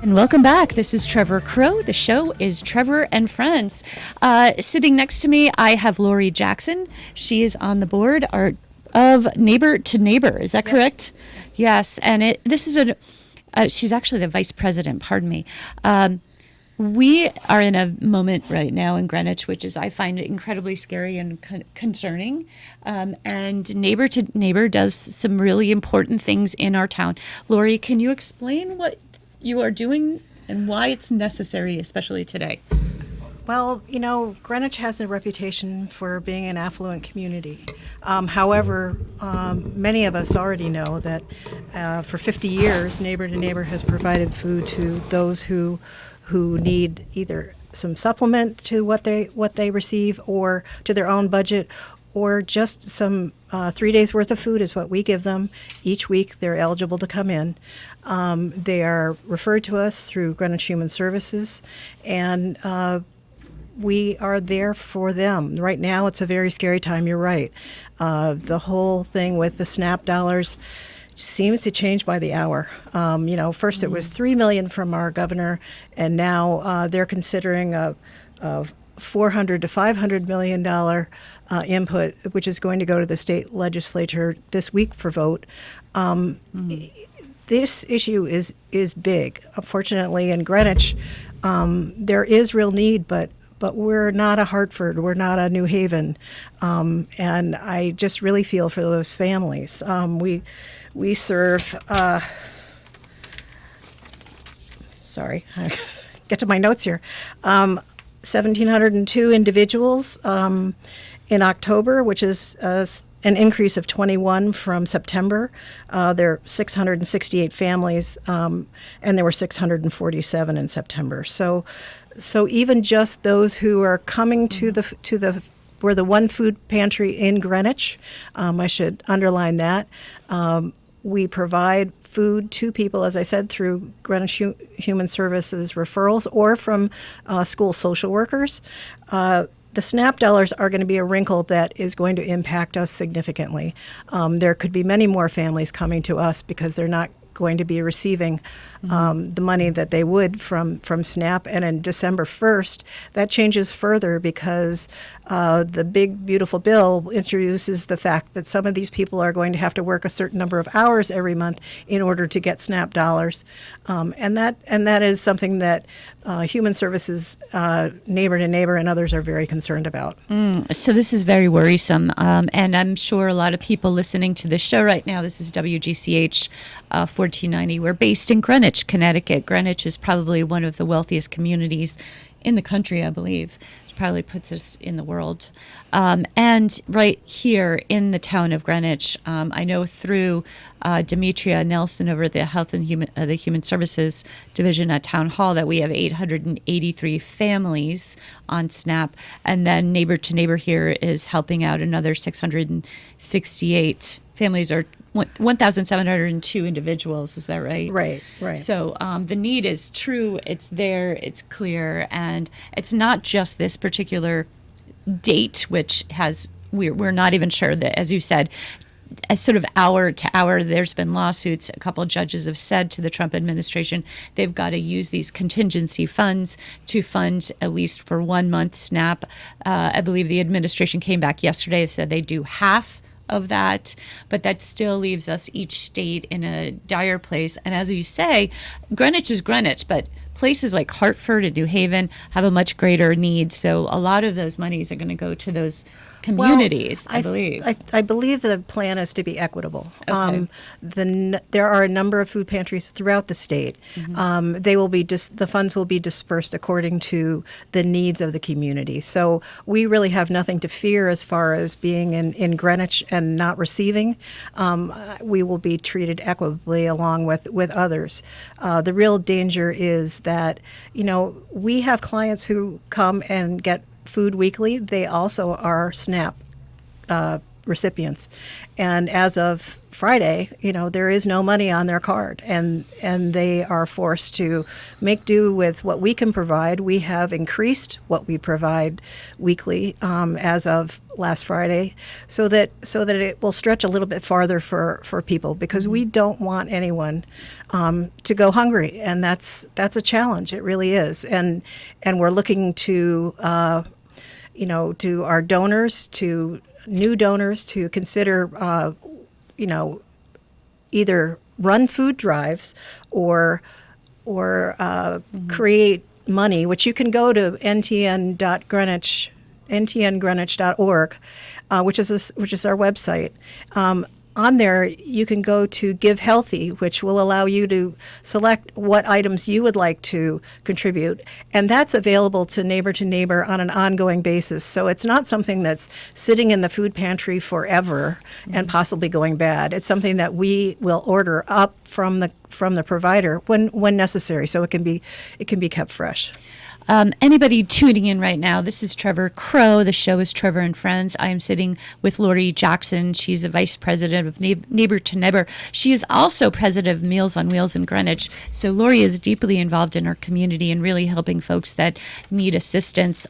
And welcome back. This is Trevor Crow. The show is Trevor and Friends. Sitting next to me, I have Lori Jackson. She is on the board of Neighbor to Neighbor. Is that correct? Yes. And this is she's actually the vice president. Pardon me. We are in a moment right now in Greenwich, which is I find incredibly scary and concerning. And Neighbor to Neighbor does some really important things in our town. Lori, can you explain what you are doing and why it's necessary, especially today? Well, Greenwich has a reputation for being an affluent community. However, many of us already know that for 50 years, Neighbor to Neighbor has provided food to those who need either some supplement to what they receive or to their own budget, or just some 3 days worth of food is what we give them. Each week they're eligible to come in. They are referred to us through Greenwich Human Services, and we are there for them. Right now it's a very scary time, you're right. The whole thing with the SNAP dollars seems to change by the hour. First it was $3 million from our governor, and now they're considering a $400 to $500 million input, which is going to go to the state legislature this week for vote. This issue is big. Unfortunately, in Greenwich, there is real need, but we're not a Hartford, we're not a New Haven, and I just really feel for those families. We serve. Sorry, get to my notes here. 1,702 individuals in October, which is an increase of 21 from September. There are 668 families, and there were 647 in September. So even just those who are coming we're the one food pantry in Greenwich. I should underline that. We provide food to people, as I said, through Greenwich Human Services referrals or from school social workers. The SNAP dollars are going to be a wrinkle that is going to impact us significantly. There could be many more families coming to us because they're not going to be receiving the money that they would from SNAP. And on December 1st, that changes further because the big, beautiful bill introduces the fact that some of these people are going to have to work a certain number of hours every month in order to get SNAP dollars. And that is something that Human Services, Neighbor to Neighbor, and others are very concerned about. So this is very worrisome. And I'm sure a lot of people listening to this show right now, this is WGCH 1490. We're based in Greenwich, Connecticut. Greenwich is probably one of the wealthiest communities in the country, I believe. It probably puts us in the world. And right here in the town of Greenwich, I know through Demetria Nelson over at the Health and the Human Services Division at Town Hall that we have 883 families on SNAP. And then Neighbor to Neighbor here is helping out another 668 families, or 1,702 individuals. Is that right? Right. So the need is true. It's there. It's clear. And it's not just this particular date, which we're not even sure that, as you said, a sort of hour to hour, there's been lawsuits. A couple of judges have said to the Trump administration they've got to use these contingency funds to fund at least for 1 month SNAP. I believe the administration came back yesterday and said they do half of that, but that still leaves us each state in a dire place. And as you say, Greenwich is Greenwich, but places like Hartford and New Haven have a much greater need. So a lot of those monies are going to go to those communities, I believe. I believe the plan is to be equitable. Okay. There are a number of food pantries throughout the state. They will be the funds will be dispersed according to the needs of the community. So we really have nothing to fear as far as being in Greenwich and not receiving. We will be treated equitably along with others. The real danger is that, we have clients who come and get food weekly. They also are SNAP recipients. And as of Friday, there is no money on their card, and they are forced to make do with what we can provide. We have increased what we provide weekly as of last Friday, so that it will stretch a little bit farther for people, because we don't want anyone to go hungry, and that's a challenge. It really is, and we're looking to to our donors, to new donors, to consider either run food drives or create money, which you can go to ntngreenwich.org, which is our website. On there, you can go to Give Healthy, which will allow you to select what items you would like to contribute. And that's available to neighbor on an ongoing basis. So it's not something that's sitting in the food pantry forever and possibly going bad. It's something that we will order up from the provider when necessary, so it can be kept fresh. Anybody tuning in right now, this is Trevor Crow. The show is Trevor and Friends. I am sitting with Lori Jackson. She's the vice president of Neighbor to Neighbor. She is also president of Meals on Wheels in Greenwich. So Lori is deeply involved in our community and really helping folks that need assistance.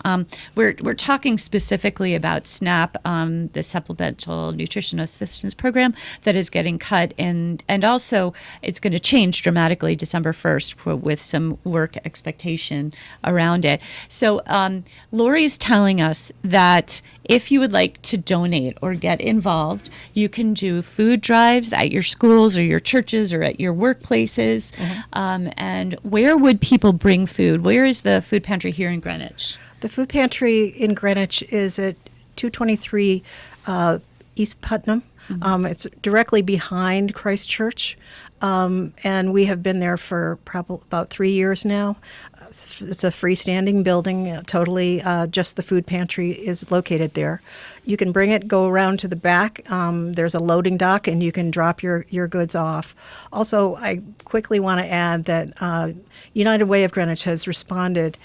We're talking specifically about SNAP, the Supplemental Nutrition Assistance Program that is getting cut, and also it's going to change dramatically December 1st with some work expectation around it. So Lori's telling us that if you would like to donate or get involved, you can do food drives at your schools or your churches or at your workplaces. And where would people bring food? Where is the food pantry here in Greenwich? The food pantry in Greenwich is at 223 East Putnam. It's directly behind Christ Church, and we have been there for probably about 3 years now. It's a freestanding building, totally just the food pantry is located there. You can bring it, go around to the back. There's a loading dock, and you can drop your goods off. Also, I quickly want to add that United Way of Greenwich has responded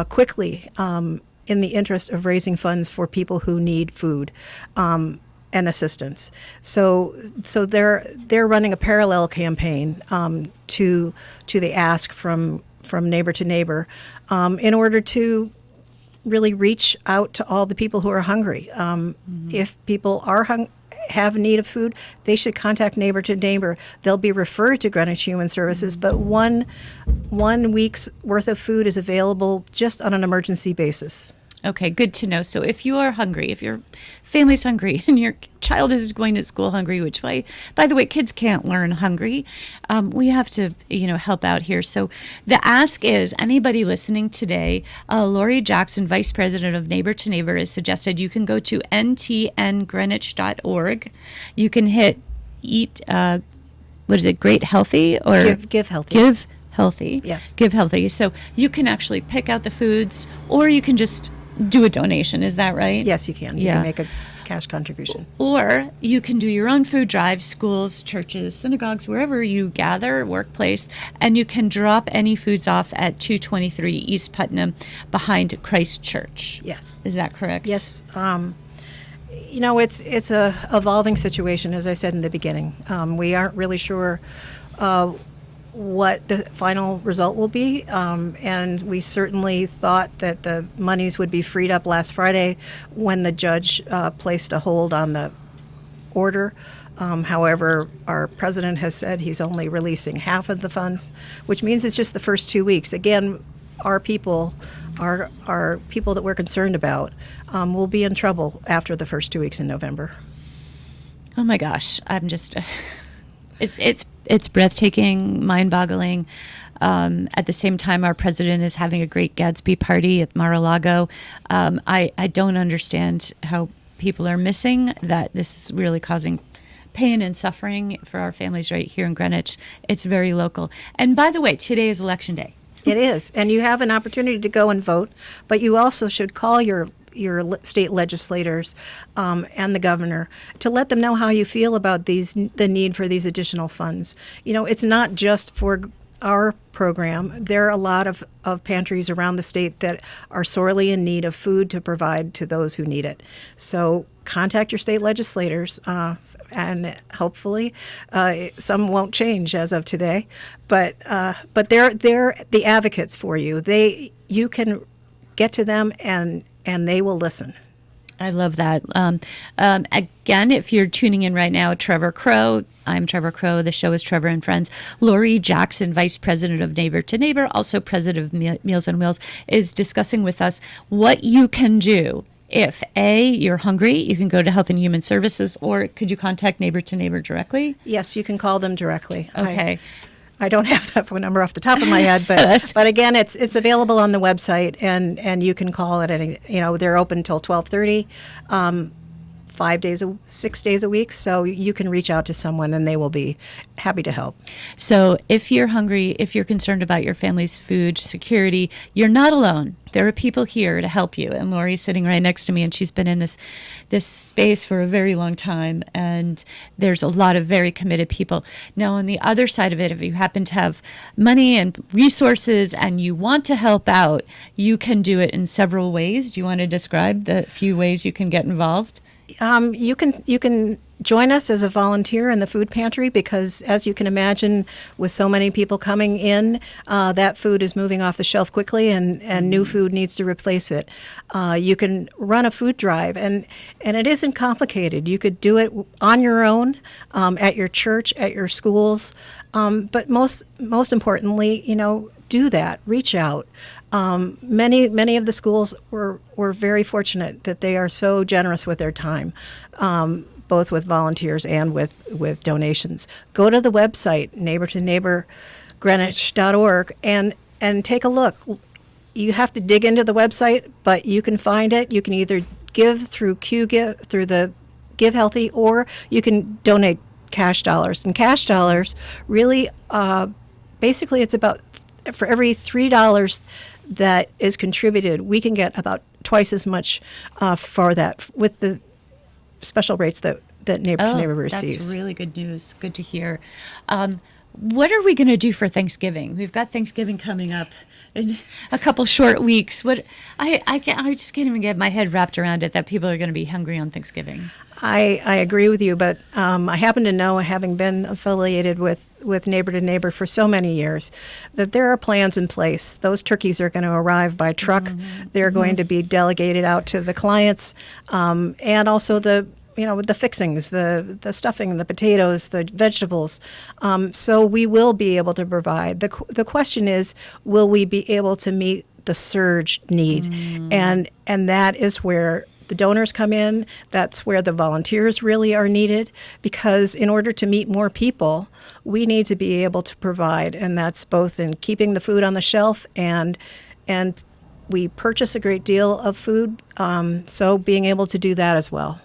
quickly in the interest of raising funds for people who need food and assistance. So they're running a parallel campaign to the ask from Neighbor to Neighbor in order to really reach out to all the people who are hungry. If people have need of food, they should contact Neighbor to Neighbor. They'll be referred to Greenwich Human Services, but one week's worth of food is available just on an emergency basis. Okay, good to know. So if you are hungry, if your family's hungry and your child is going to school hungry, which by the way, kids can't learn hungry, we have to, help out here. So the ask is, anybody listening today, Lori Jackson, Vice President of Neighbor to Neighbor, has suggested you can go to ntngreenwich.org. You can hit eat, Great Healthy or Give Healthy. Give Healthy. Yes. Give Healthy. So you can actually pick out the foods, or you can just do a donation. Is that right? Yes, you can. You can make a cash contribution. Or you can do your own food drive, schools, churches, synagogues, wherever you gather, workplace, and you can drop any foods off at 223 East Putnam behind Christ Church. Yes. Is that correct? Yes. It's a evolving situation, as I said in the beginning. We aren't really sure what the final result will be, and we certainly thought that the monies would be freed up last Friday when the judge placed a hold on the order. However, our president has said he's only releasing half of the funds, which means it's just the first 2 weeks. Again, our people that we're concerned about will be in trouble after the first 2 weeks in November. Oh my gosh, I'm just it's breathtaking, mind-boggling. At the same time, our president is having a great Gatsby party at Mar-a-Lago. I don't understand how people are missing that. This is really causing pain and suffering for our families right here in Greenwich. It's very local. And by the way, today is Election Day. It is, and you have an opportunity to go and vote, but you also should call your state legislators and the governor to let them know how you feel about the need for these additional funds. It's not just for our program, there are a lot of pantries around the state that are sorely in need of food to provide to those who need it. So contact your state legislators, and hopefully some won't change as of today, but they're the advocates for you. You can get to them, and they will listen. I love that. Again, if you're tuning in right now, Trevor Crow. I'm Trevor Crow. The show is Trevor and Friends. Lori Jackson, Vice President of Neighbor to Neighbor, also President of Meals on Wheels, is discussing with us what you can do. If A, you're hungry, you can go to Health and Human Services, or could you contact Neighbor to Neighbor directly? Yes, you can call them directly. Okay. I don't have that phone number off the top of my head, but again, it's available on the website, and you can call it any. They're open until 12:30, 6 days a week. So you can reach out to someone, and they will be happy to help. So if you're hungry, if you're concerned about your family's food security, you're not alone. There are people here to help you. And Lori's sitting right next to me, and she's been in this space for a very long time. And there's a lot of very committed people. Now, on the other side of it, if you happen to have money and resources and you want to help out, you can do it in several ways. Do you want to describe the few ways you can get involved? You can join us as a volunteer in the food pantry, because, as you can imagine, with so many people coming in, that food is moving off the shelf quickly, and new food needs to replace it. You can run a food drive, and it isn't complicated. You could do it on your own, at your church, at your schools, but most importantly, do that. Reach out. Many of the schools were very fortunate that they are so generous with their time, both with volunteers and with donations. Go to the website, neighbortoneighborgreenwich.org, and take a look. You have to dig into the website, but you can find it. You can either give through through the Give Healthy, or you can donate cash dollars. And cash dollars really, basically, it's about, for every $3 that is contributed, we can get about twice as much for that, with the special rates that Neighbor to Neighbor receives. That's really good news. Good to hear. What are we going to do for Thanksgiving? We've got Thanksgiving coming up in a couple short weeks. I just can't even get my head wrapped around it that people are going to be hungry on Thanksgiving. I agree with you, but I happen to know, having been affiliated with Neighbor to Neighbor for so many years, that there are plans in place. Those turkeys are going to arrive by truck. Mm-hmm. They're going to be delegated out to the clients, and also the fixings, the stuffing, the potatoes, the vegetables. So we will be able to provide. The question is, will we be able to meet the surge need? And that is where the donors come in. That's where the volunteers really are needed, because in order to meet more people, we need to be able to provide, and that's both in keeping the food on the shelf, and we purchase a great deal of food, so being able to do that as well.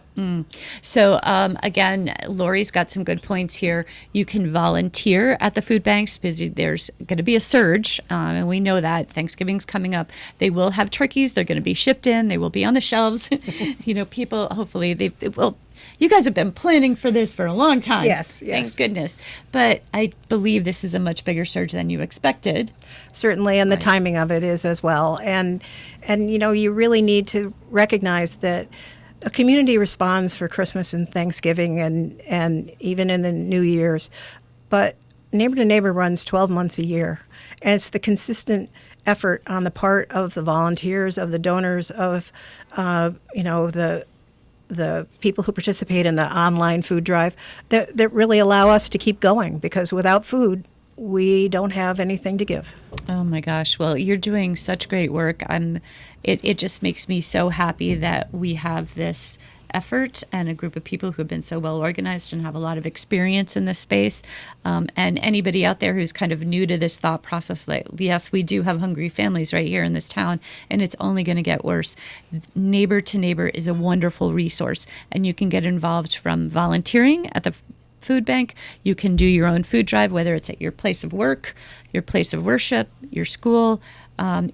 So again, Lori's got some good points here. You can volunteer at the food banks, because there's going to be a surge, and we know that Thanksgiving's coming up. They will have turkeys. They're going to be shipped in. They will be on the shelves. People, hopefully, you guys have been planning for this for a long time. Yes. Thank goodness. But I believe this is a much bigger surge than you expected. Certainly, and the timing of it is as well. And you really need to recognize that a community responds for Christmas and Thanksgiving, and even in the New Year's. But Neighbor to Neighbor runs 12 months a year. And it's the consistent effort on the part of the volunteers, of the donors, of the people who participate in the online food drive that really allow us to keep going, because without food, we don't have anything to give. Oh my gosh. Well, you're doing such great work. It just makes me so happy that we have this effort and a group of people who have been so well organized and have a lot of experience in this space. And anybody out there who's kind of new to this thought process, like, yes, we do have hungry families right here in this town, and it's only going to get worse. Neighbor to Neighbor is a wonderful resource, and you can get involved from volunteering at the food bank. You can do your own food drive, whether it's at your place of work, your place of worship, your school,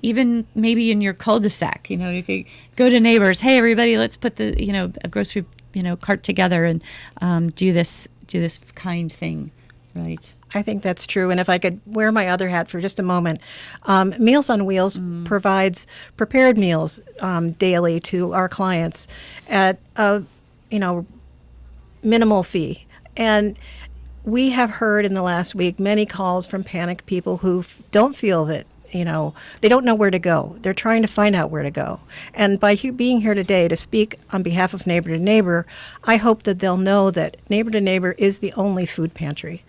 even maybe in your cul-de-sac. You could go to neighbors. Hey, everybody, let's put a grocery cart together and do this kind thing, right? I think that's true. And if I could wear my other hat for just a moment, Meals on Wheels provides prepared meals daily to our clients at a minimal fee. And we have heard in the last week many calls from panicked people who don't feel that, they don't know where to go. They're trying to find out where to go. And by being here today to speak on behalf of Neighbor to Neighbor, I hope that they'll know that Neighbor to Neighbor is the only food pantry.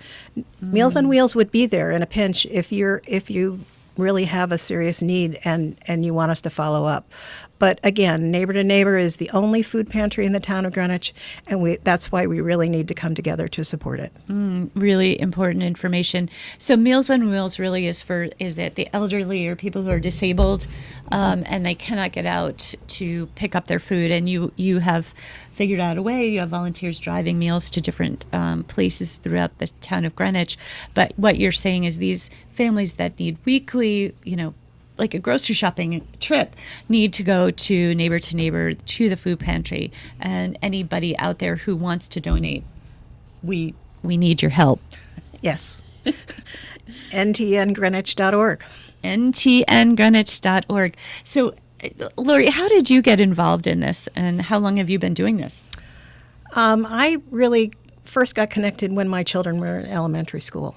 Meals on Wheels would be there in a pinch if you really have a serious need and you want us to follow up. But again, Neighbor to Neighbor is the only food pantry in the town of Greenwich, and that's why we really need to come together to support it. Really important information. So Meals on Wheels really is it the elderly or people who are disabled and they cannot get out to pick up their food, and you have figured out a way. You have volunteers driving meals to different places throughout the town of Greenwich. But what you're saying is these families that need weekly, like a grocery shopping trip, need to go to Neighbor to the food pantry. And anybody out there who wants to donate, we need your help. Yes. ntngreenwich.org. ntngreenwich.org. So, Lori, how did you get involved in this, and how long have you been doing this? I really first got connected when my children were in elementary school.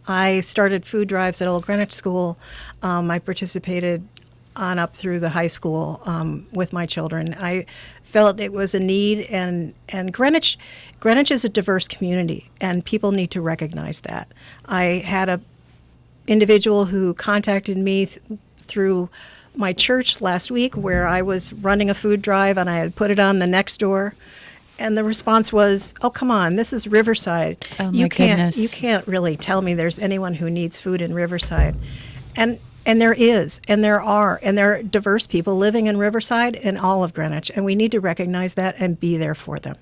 I started food drives at Old Greenwich School. I participated on up through the high school with my children. I felt it was a need, and Greenwich is a diverse community, and people need to recognize that. I had a individual who contacted me through my church last week, where I was running a food drive and I had put it on the next door. And the response was, "Oh, come on, this is Riverside. Oh, my goodness. You can't really tell me there's anyone who needs food in Riverside." And there is, and there are diverse people living in Riverside and all of Greenwich, and we need to recognize that and be there for them.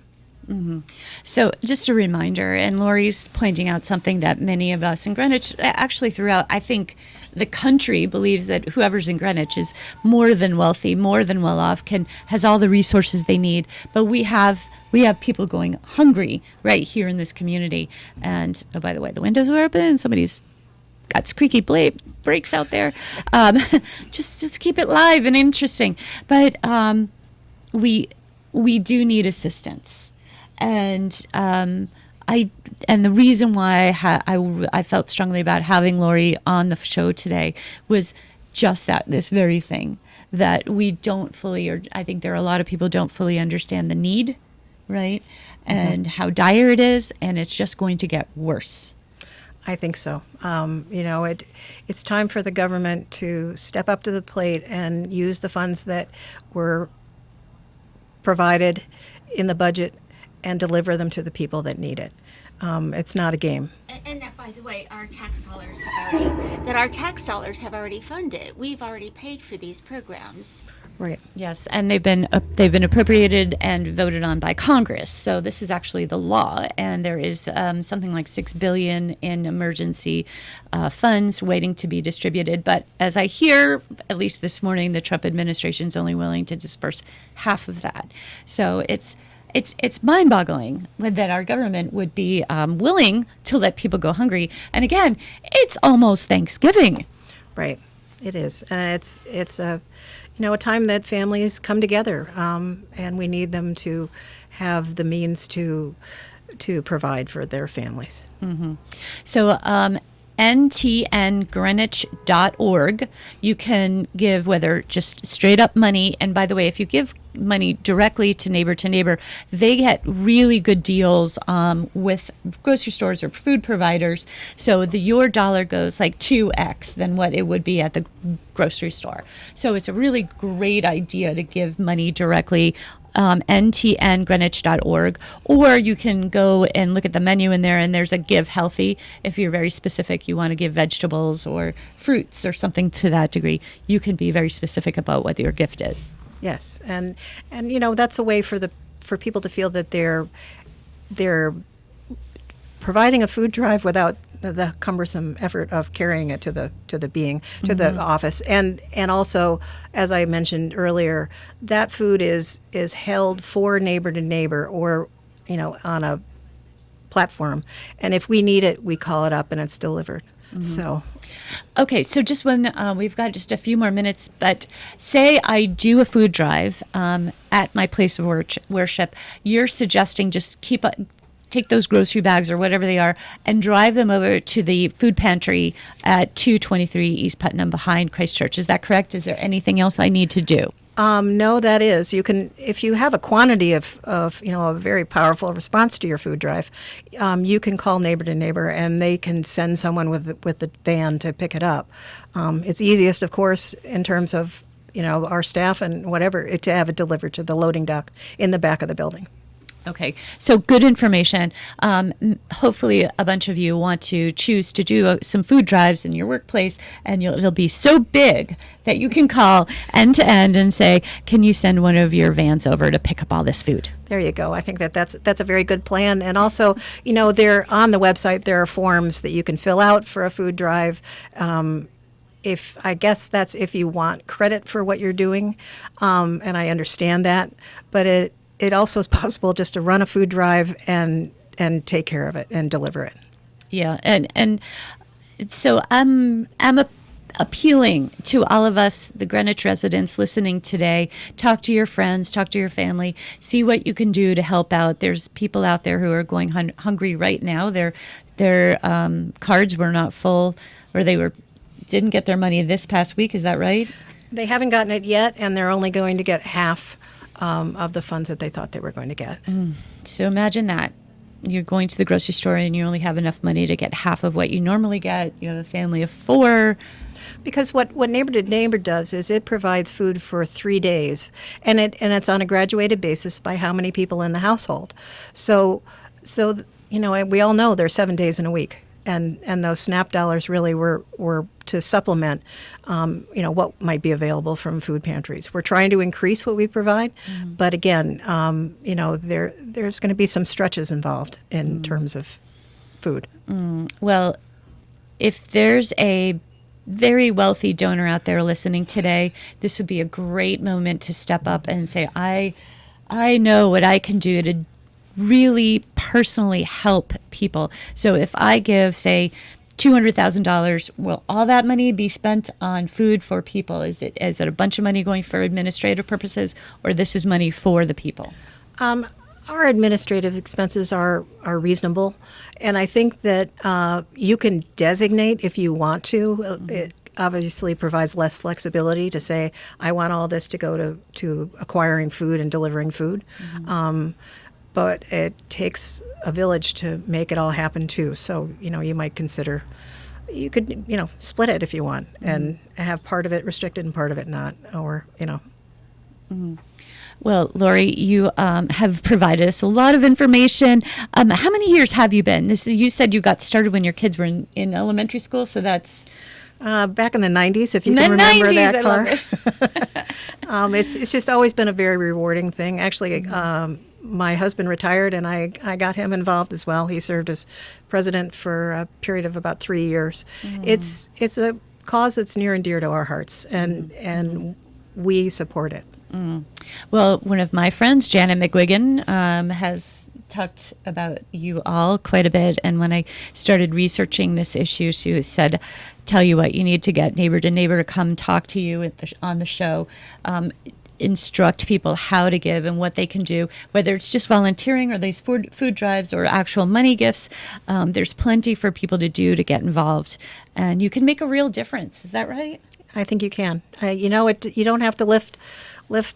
So just a reminder, and Lori's pointing out something that many of us in Greenwich, actually throughout, I think, the country believes that whoever's in Greenwich is more than wealthy, more than well off, has all the resources they need. But we have people going hungry right here in this community. And oh, by the way, the windows are open. Somebody's got squeaky brakes out there. Just keep it live and interesting. But we do need assistance. And the reason why I felt strongly about having Lori on the show today was just this very thing, that we don't fully, or I think there are a lot of people don't fully understand the need, right? And how dire it is, and it's just going to get worse. I think so. It's time for the government to step up to the plate and use the funds that were provided in the budget and deliver them to the people that need it. It's not a game. And that, by the way, our tax dollars have already funded. We've already paid for these programs. Right. Yes, and they've been appropriated and voted on by Congress. So this is actually the law, and there is something like $6 billion in emergency funds waiting to be distributed. But as I hear, at least this morning, the Trump administration is only willing to disperse half of that. So it's mind-boggling that our government would be willing to let people go hungry. And again, it's almost Thanksgiving. Right. It is, and it's a time that families come together, and we need them to have the means to provide for their families. So ntngreenwich.org. You can give whether just straight up money. And by the way, if you give money directly to Neighbor, they get really good deals with grocery stores or food providers. So your dollar goes like 2x than what it would be at the grocery store. So it's a really great idea to give money directly. ntngreenwich.org, or you can go and look at the menu in there, and there's a give healthy. If you're very specific, you want to give vegetables or fruits or something to that degree, you can be very specific about what your gift is. Yes, and that's a way for people to feel that they're providing a food drive without the cumbersome effort of carrying it to the office, and also, as I mentioned earlier, that food is held for Neighbor to Neighbor, or on a platform. And if we need it, we call it up and it's delivered. So, Okay, so just when we've got just a few more minutes, but say I do a food drive at my place of worship, you're suggesting just take those grocery bags or whatever they are and drive them over to the food pantry at 223 East Putnam behind Christ Church. Is that correct? Is there anything else I need to do? no, that is. You can, if you have a quantity of a very powerful response to your food drive, you can call Neighbor to Neighbor, and they can send someone with the van to pick it up. It's easiest, of course, in terms of our staff and whatever, to have it delivered to the loading dock in the back of the building. Okay, so good information. Hopefully, a bunch of you want to choose to do some food drives in your workplace, and it'll be so big that you can call end to end and say, "Can you send one of your vans over to pick up all this food?" There you go. I think that's a very good plan. And also, there on the website there are forms that you can fill out for a food drive. If I guess that's if you want credit for what you're doing, and I understand that, but it also is possible just to run a food drive and take care of it and deliver it. Yeah, and so I'm appealing to all of us, the Greenwich residents listening today. Talk to your friends, talk to your family, see what you can do to help out. There's people out there who are going hungry right now. Their cards were not full, or didn't get their money this past week. Is that right? They haven't gotten it yet, and they're only going to get half of the funds that they thought they were going to get. So imagine that. You're going to the grocery store and you only have enough money to get half of what you normally get. You have a family of 4. Because what Neighbor to Neighbor does is it provides food for 3 days, and it's on a graduated basis by how many people in the household. So we all know there's 7 days in a week, and those SNAP dollars really were to supplement what might be available from food pantries. We're trying to increase what we provide, but again, there's going to be some stretches involved in terms of food. Well, if there's a very wealthy donor out there listening today, this would be a great moment to step up and say, I know what I can do to really personally help people. So if I give, say, $200,000, will all that money be spent on food for people? Is it a bunch of money going for administrative purposes, or this is money for the people? Our administrative expenses are reasonable, and I think that you can designate if you want to. It obviously provides less flexibility to say, I want all this to go to acquiring food and delivering food. But it takes a village to make it all happen too. So, you might consider, you could, split it if you want and have part of it restricted and part of it not, or. Well, Lori, you have provided us a lot of information. How many years have you been? You said you got started when your kids were in elementary school, so that's... back in the 90s, if you can remember 90s, that far. It's just always been a very rewarding thing. Actually, my husband retired, and I got him involved as well. He served as president for a period of about 3 years. It's a cause that's near and dear to our hearts, and we support it. Well, one of my friends, Janet McGuigan, has talked about you all quite a bit. And when I started researching this issue, she said, tell you what, you need to get Neighbor to Neighbor to come talk to you on the show. Instruct people how to give and what they can do, whether it's just volunteering or these food drives or actual money gifts. There's plenty for people to do to get involved, and you can make a real difference. Is that right? I think you can. You don't have to lift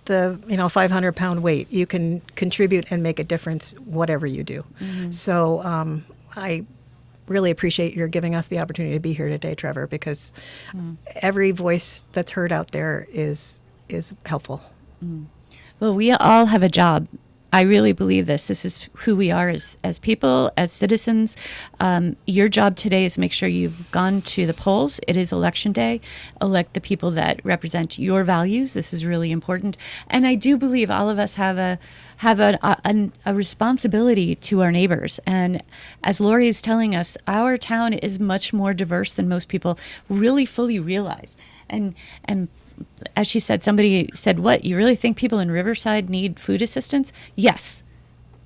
the 500-pound weight. You can contribute and make a difference whatever you do. So I really appreciate your giving us the opportunity to be here today, Trevor, because every voice that's heard out there is helpful. Well, we all have a job. I really believe this. This is who we are as people, as citizens. Your job today is make sure you've gone to the polls. It is election day. Elect the people that represent your values. This is really important. And I do believe all of us have a responsibility to our neighbors. And as Lori is telling us, our town is much more diverse than most people really fully realize. And as she said, somebody said, what, you really think people in Riverside need food assistance? Yes.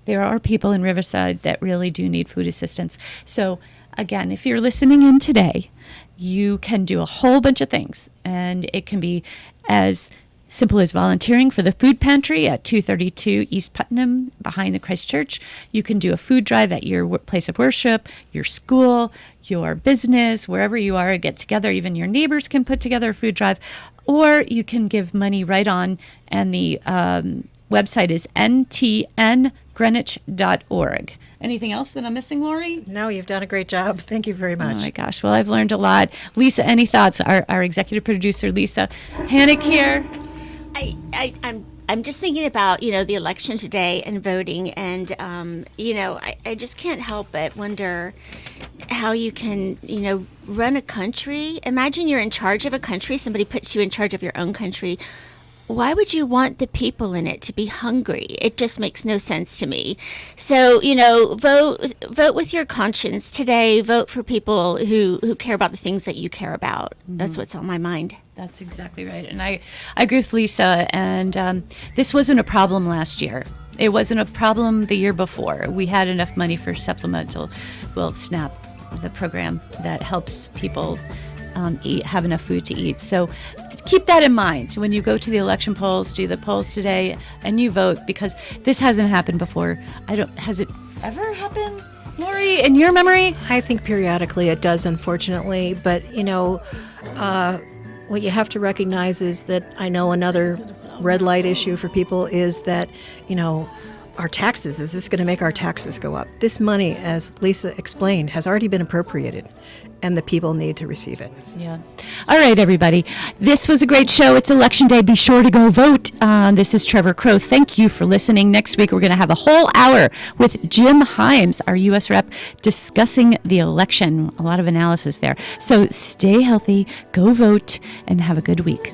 There are people in Riverside that really do need food assistance. So, again, if you're listening in today, you can do a whole bunch of things. And it can be as simple as volunteering for the food pantry at 232 East Putnam behind the Christ Church. You can do a food drive at your place of worship, your school, your business, wherever you are, get together. Even your neighbors can put together a food drive. Or you can give money right on, and the website is ntngreenwich.org. Anything else that I'm missing, Lori? No, you've done a great job. Thank you very much. Oh my gosh. Well, I've learned a lot. Lisa, any thoughts? Our executive producer, Lisa Hannick here. I'm just thinking about, the election today and voting, and I just can't help but wonder how you can, run a country. Imagine you're in charge of a country. Somebody puts you in charge of your own country. Why would you want the people in it to be hungry? It just makes no sense to me. So, vote with your conscience today. Vote for people who care about the things that you care about. Mm-hmm. That's what's on my mind. That's exactly right. And I agree with Lisa. And this wasn't a problem last year. It wasn't a problem the year before. We had enough money for supplemental, SNAP, the program that helps people have enough food to eat. So keep that in mind when you go to the election polls, do the polls today, and you vote, because this hasn't happened before. Has it ever happened, Lori, in your memory? I think periodically it does, unfortunately. But, what you have to recognize is that I know another red light issue for people is that, our taxes, is this going to make our taxes go up? This money, as Lisa explained, has already been appropriated, and the people need to receive it. Yeah. All right, everybody. This was a great show. It's Election Day. Be sure to go vote. This is Trevor Crow. Thank you for listening. Next week, we're going to have a whole hour with Jim Himes, our U.S. Rep, discussing the election. A lot of analysis there. So stay healthy, go vote, and have a good week.